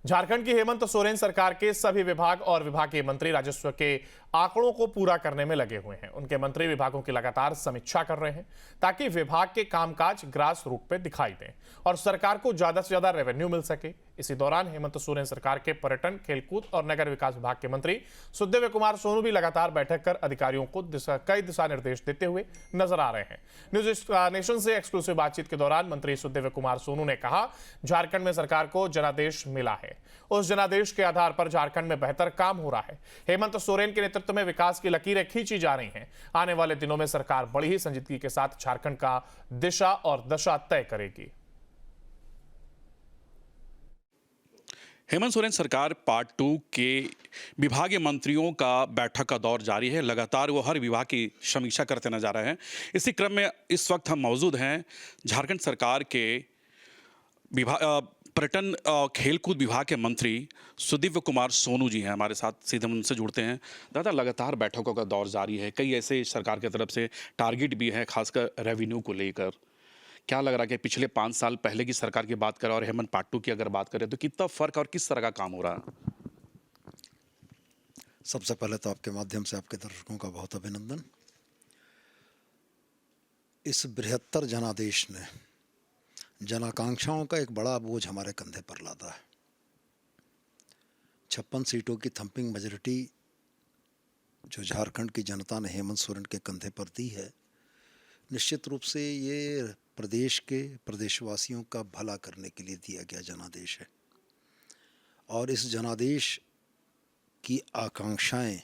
झारखंड की हेमंत सोरेन सरकार के सभी विभाग और विभागीय मंत्री राजस्व के आंकड़ों को पूरा करने में लगे हुए हैं। उनके मंत्री विभागों की लगातार समीक्षा कर रहे हैं ताकि विभाग के कामकाज ग्रास रूट पे दिखाई दें और सरकार को ज्यादा से ज्यादा रेवेन्यू मिल सके। इसी दौरान हेमंत सोरेन सरकार के पर्यटन, खेलकूद और नगर विकास विभाग के मंत्री सुखदेव कुमार सोनू भी लगातार बैठक कर अधिकारियों को कई दिशा निर्देश देते हुए नजर आ रहे हैं। न्यूज नेशन से एक्सक्लूसिव बातचीत के दौरान मंत्री सुखदेव कुमार सोनू ने कहा, झारखंड में सरकार को जनादेश मिला है, उस जनादेश के आधार पर झारखंड में बेहतर काम हो रहा है। हेमंत सोरेन के नेतृत्व में विकास की लकीरें खींची जा रही हैं। आने वाले दिनों में सरकार बड़ी ही संजीदगी के साथ झारखंड का दिशा और दशा तय करेगी। हेमंत सोरेन सरकार पार्ट 2 के विभागीय मंत्रियों का बैठक का दौर जारी है। लगातार वो हर विभाग की समीक्षा करते नजर आ रहे हैं। इसी क्रम में इस वक्त हम मौजूद हैं झारखंड सरकार के पर्यटन खेलकूद विभाग के मंत्री सुखदेव कुमार सोनू जी हैं हमारे साथ, सीधे उनसे जुड़ते हैं। दादा, लगातार बैठकों का दौर जारी है, कई ऐसे सरकार की तरफ से टारगेट भी है, खासकर रेवेन्यू को लेकर। क्या लग रहा है कि पिछले 5 साल पहले की सरकार की बात करें और हेमंत पार्ट 2 की अगर बात करें तो कितना फर्क और किस तरह का काम हो रहा है? सबसे पहले तो आपके माध्यम से आपके दर्शकों का बहुत अभिनंदन। इस बृहत्तर जनादेश ने जनाकांक्षाओं का एक बड़ा बोझ हमारे कंधे पर लादा है। 56 सीटों की थंपिंग मेजॉरिटी जो झारखंड की जनता ने हेमंत सोरेन के कंधे पर दी है, निश्चित रूप से ये प्रदेश के प्रदेशवासियों का भला करने के लिए दिया गया जनादेश है। और इस जनादेश की आकांक्षाएं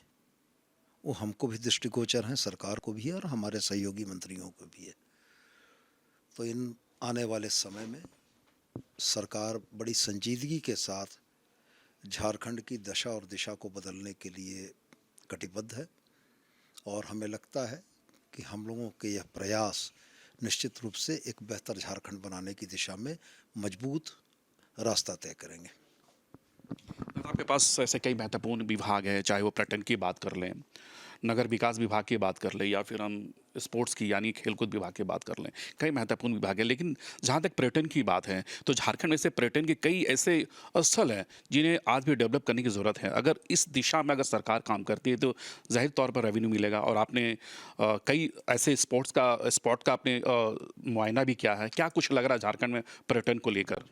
वो हमको भी दृष्टिगोचर हैं, सरकार को भी है और हमारे सहयोगी मंत्रियों को भी है। तो इन आने वाले समय में सरकार बड़ी संजीदगी के साथ झारखंड की दशा और दिशा को बदलने के लिए कटिबद्ध है और हमें लगता है कि हम लोगों के यह प्रयास निश्चित रूप से एक बेहतर झारखंड बनाने की दिशा में मजबूत रास्ता तय करेंगे। आपके पास ऐसे कई महत्वपूर्ण विभाग हैं, चाहे वो पर्यटन की बात कर लें, नगर विकास विभाग की बात कर लें, या फिर हम स्पोर्ट्स की यानी खेलकूद विभाग की बात कर लें। कई महत्वपूर्ण विभाग हैं, लेकिन जहाँ तक पर्यटन की बात है तो झारखंड में से पर्यटन के कई ऐसे स्थल हैं जिन्हें आज भी डेवलप करने की ज़रूरत है। अगर इस दिशा में अगर सरकार काम करती है तो जाहिर तौर पर रेवेन्यू मिलेगा। और आपने कई ऐसे स्पॉट का आपने मुआयना भी किया है। क्या कुछ लग रहा है झारखंड में पर्यटन को लेकर?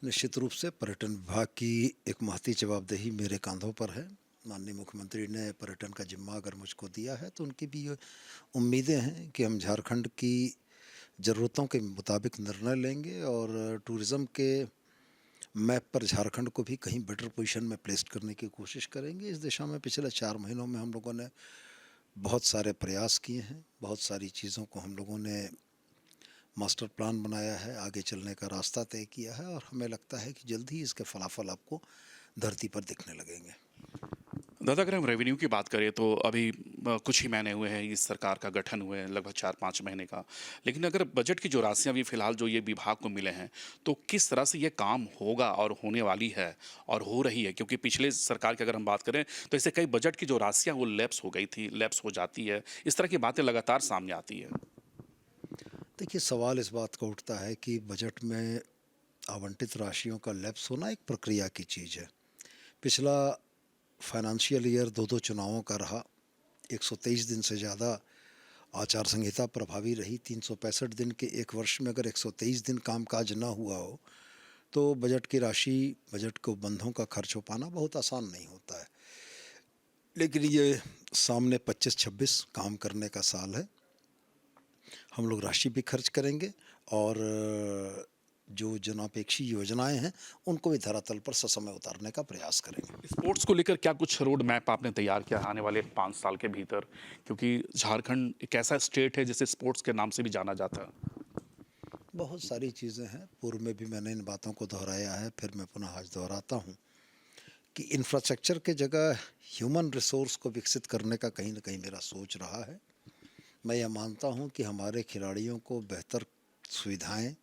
निश्चित रूप से पर्यटन विभाग की एक महती जवाबदेही मेरे कंधों पर है। माननीय मुख्यमंत्री ने पर्यटन का जिम्मा अगर मुझको दिया है तो उनकी भी ये उम्मीदें हैं कि हम झारखंड की ज़रूरतों के मुताबिक निर्णय लेंगे और टूरिज़्म के मैप पर झारखंड को भी कहीं बेटर पोजीशन में प्लेस करने की कोशिश करेंगे। इस दिशा में पिछले 4 महीनों में हम लोगों ने बहुत सारे प्रयास किए हैं, बहुत सारी चीज़ों को हम लोगों ने मास्टर प्लान बनाया है, आगे चलने का रास्ता तय किया है और हमें लगता है कि जल्द ही इसके फलाफल आपको धरती पर दिखने लगेंगे। दादा, अगर हम रेवेन्यू की बात करें तो अभी कुछ ही महीने हुए हैं इस सरकार का गठन हुए हैं, लगभग 4-5 महीने का। लेकिन अगर बजट की जो राशियां अभी फिलहाल जो ये विभाग को मिले हैं तो किस तरह से ये काम होगा और होने वाली है और हो रही है? क्योंकि पिछले सरकार की अगर हम बात करें तो इससे कई बजट की जो राशियाँ वो लैप्स हो गई थी, लैप्स हो जाती है। इस तरह की बातें लगातार सामने आती है। देखिए, सवाल इस बात का उठता है कि बजट में आवंटित राशियों का लैप्स होना एक प्रक्रिया की चीज़ है। पिछला फाइनेंशियल ईयर 2-2 चुनावों का रहा। 123 दिन से ज़्यादा आचार संहिता प्रभावी रही। 365 दिन के एक वर्ष में अगर 123 दिन कामकाज ना हुआ हो तो बजट की राशि, बजट को बंधों का खर्च हो पाना बहुत आसान नहीं होता है। लेकिन ये सामने 25-26 काम करने का साल है। हम लोग राशि भी खर्च करेंगे और जो जनापेक्षी योजनाएं हैं उनको भी धरातल पर ससमय उतारने का प्रयास करेंगे। स्पोर्ट्स को लेकर क्या कुछ रोड मैप आपने तैयार किया आने वाले 5 साल के भीतर? क्योंकि झारखंड एक ऐसा स्टेट है जिसे स्पोर्ट्स के नाम से भी जाना जाता है। बहुत सारी चीज़ें हैं, पूर्व में भी मैंने इन बातों को दोहराया है, फिर मैं पुनः आज दोहराता हूँ कि इंफ्रास्ट्रक्चर के जगह ह्यूमन रिसोर्स को विकसित करने का कहीं ना कहीं मेरा सोच रहा है। मैं यह मानता हूँ कि हमारे खिलाड़ियों को बेहतर सुविधाएं,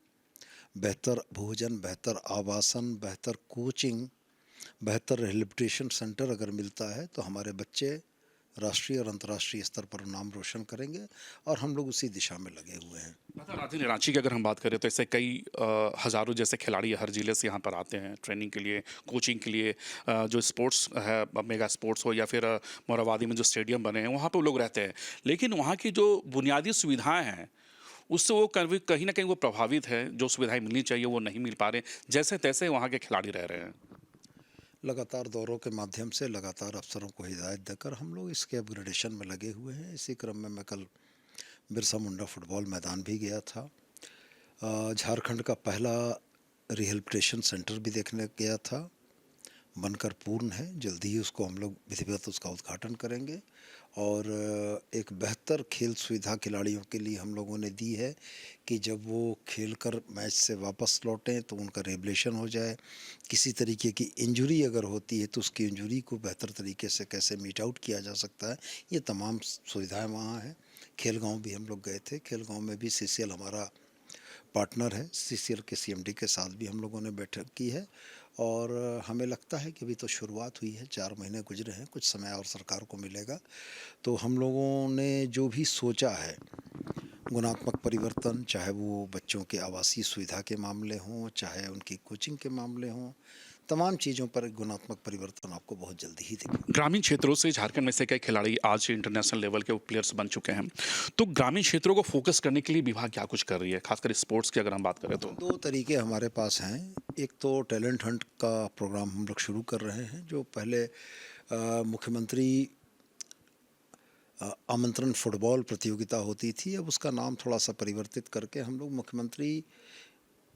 बेहतर भोजन, बेहतर आवासन, बेहतर कोचिंग, बेहतर रिहेबिलिटेशन सेंटर अगर मिलता है तो हमारे बच्चे राष्ट्रीय और अंतर्राष्ट्रीय स्तर पर नाम रोशन करेंगे और हम लोग उसी दिशा में लगे हुए हैं। राजधानी रांची की अगर हम बात करें तो ऐसे कई हज़ारों जैसे खिलाड़ी हर जिले से यहाँ पर आते हैं ट्रेनिंग के लिए, कोचिंग के लिए। जो स्पोर्ट्स है, मेगा स्पोर्ट्स हो या फिर मोराबादी में जो स्टेडियम बने हैं वहाँ पर लोग रहते हैं, लेकिन वहाँ की जो बुनियादी सुविधाएं हैं उससे वो कहीं ना कहीं वो प्रभावित है। जो सुविधाएं मिलनी चाहिए वो नहीं मिल पा रहे, जैसे तैसे वहाँ के खिलाड़ी रह रहे हैं। लगातार दौरों के माध्यम से लगातार अफसरों को हिदायत देकर हम लोग इसके अपग्रेडेशन में लगे हुए हैं। इसी क्रम में मैं कल बिरसा मुंडा फुटबॉल मैदान भी गया था। झारखंड का पहला रिहेबिलिटेशन सेंटर भी देखने गया था, बनकर पूर्ण है। जल्दी ही उसको हम लोग विधिवत उसका उद्घाटन करेंगे और एक बेहतर खेल सुविधा खिलाड़ियों के लिए हम लोगों ने दी है कि जब वो खेलकर मैच से वापस लौटें तो उनका रिहेबिलिटेशन हो जाए। किसी तरीके की इंजरी अगर होती है तो उसकी इंजरी को बेहतर तरीके से कैसे मीट आउट किया जा सकता है, ये तमाम सुविधाएं वहाँ हैं। खेलगांव भी हम लोग गए थे। खेलगांव में भी CCL हमारा पार्टनर है। CCL के CMD के साथ भी हम लोगों ने बैठक की है और हमें लगता है कि अभी तो शुरुआत हुई है, 4 महीने गुजरे हैं, कुछ समय और सरकार को मिलेगा। तो हम लोगों ने जो भी सोचा है गुणात्मक परिवर्तन, चाहे वो बच्चों के आवासीय सुविधा के मामले हों, चाहे उनकी कोचिंग के मामले हों, तमाम चीज़ों पर गुणात्मक परिवर्तन आपको बहुत जल्दी ही दिखेगा। ग्रामीण क्षेत्रों से झारखंड में से कई खिलाड़ी आज इंटरनेशनल लेवल के प्लेयर्स बन चुके हैं, तो ग्रामीण क्षेत्रों को फोकस करने के लिए विभाग क्या कुछ कर रही है, खासकर स्पोर्ट्स की अगर हम बात करें तो? 2 तरीके हमारे पास हैं। एक तो टैलेंट हंट का प्रोग्राम हम लोग शुरू कर रहे हैं, जो पहले मुख्यमंत्री आमंत्रण फुटबॉल प्रतियोगिता होती थी। अब उसका नाम थोड़ा सा परिवर्तित करके हम लोग मुख्यमंत्री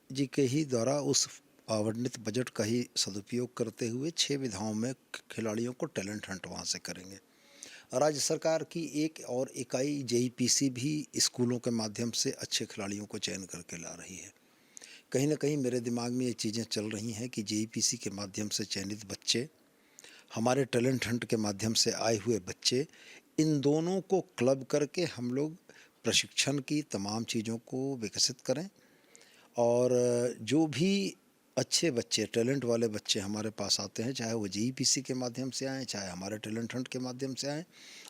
जी के ही द्वारा उस आवंटित बजट का ही सदुपयोग करते हुए 6 विधाओं में खिलाड़ियों को टैलेंट हंट वहाँ से करेंगे। राज्य सरकार की एक और इकाई JEPC भी स्कूलों के माध्यम से अच्छे खिलाड़ियों को चयन करके ला रही है। कहीं ना कहीं मेरे दिमाग में ये चीज़ें चल रही हैं कि JEPC के माध्यम से चयनित बच्चे, हमारे टैलेंट हंट के माध्यम से आए हुए बच्चे, इन दोनों को क्लब करके हम लोग प्रशिक्षण की तमाम चीज़ों को विकसित करें और जो भी अच्छे बच्चे, टैलेंट वाले बच्चे हमारे पास आते हैं, चाहे वो JEPC के माध्यम से आएँ, चाहे हमारे टैलेंट हंट के माध्यम से आएँ,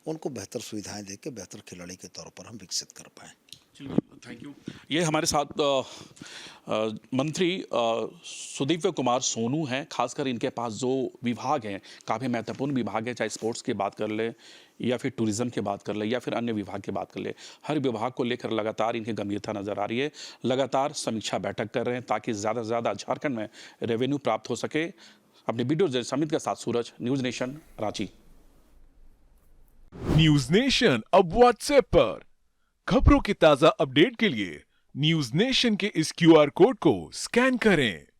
उनको बेहतर सुविधाएं देकर बेहतर खिलाड़ी के तौर पर हम विकसित कर पाएँ। Thank you. ये हमारे साथ मंत्री सुदीव्य कुमार सोनू हैं। खासकर इनके पास जो विभाग हैं काफ़ी महत्वपूर्ण विभाग है, चाहे स्पोर्ट्स की बात कर ले या फिर टूरिज्म की बात कर ले या फिर अन्य विभाग की बात कर ले, हर विभाग को लेकर लगातार इनकी गंभीरता नजर आ रही है। लगातार समीक्षा बैठक कर रहे हैं ताकि ज़्यादा से ज़्यादा झारखंड में रेवेन्यू प्राप्त हो सके। अपने वीडियो जर्नलिस्ट समित के साथ Suraj, news nation, Ranchi. News nation अब व्हाट्सएप पर खबरों की ताजा अपडेट के लिए न्यूज नेशन के इस QR कोड को स्कैन करें।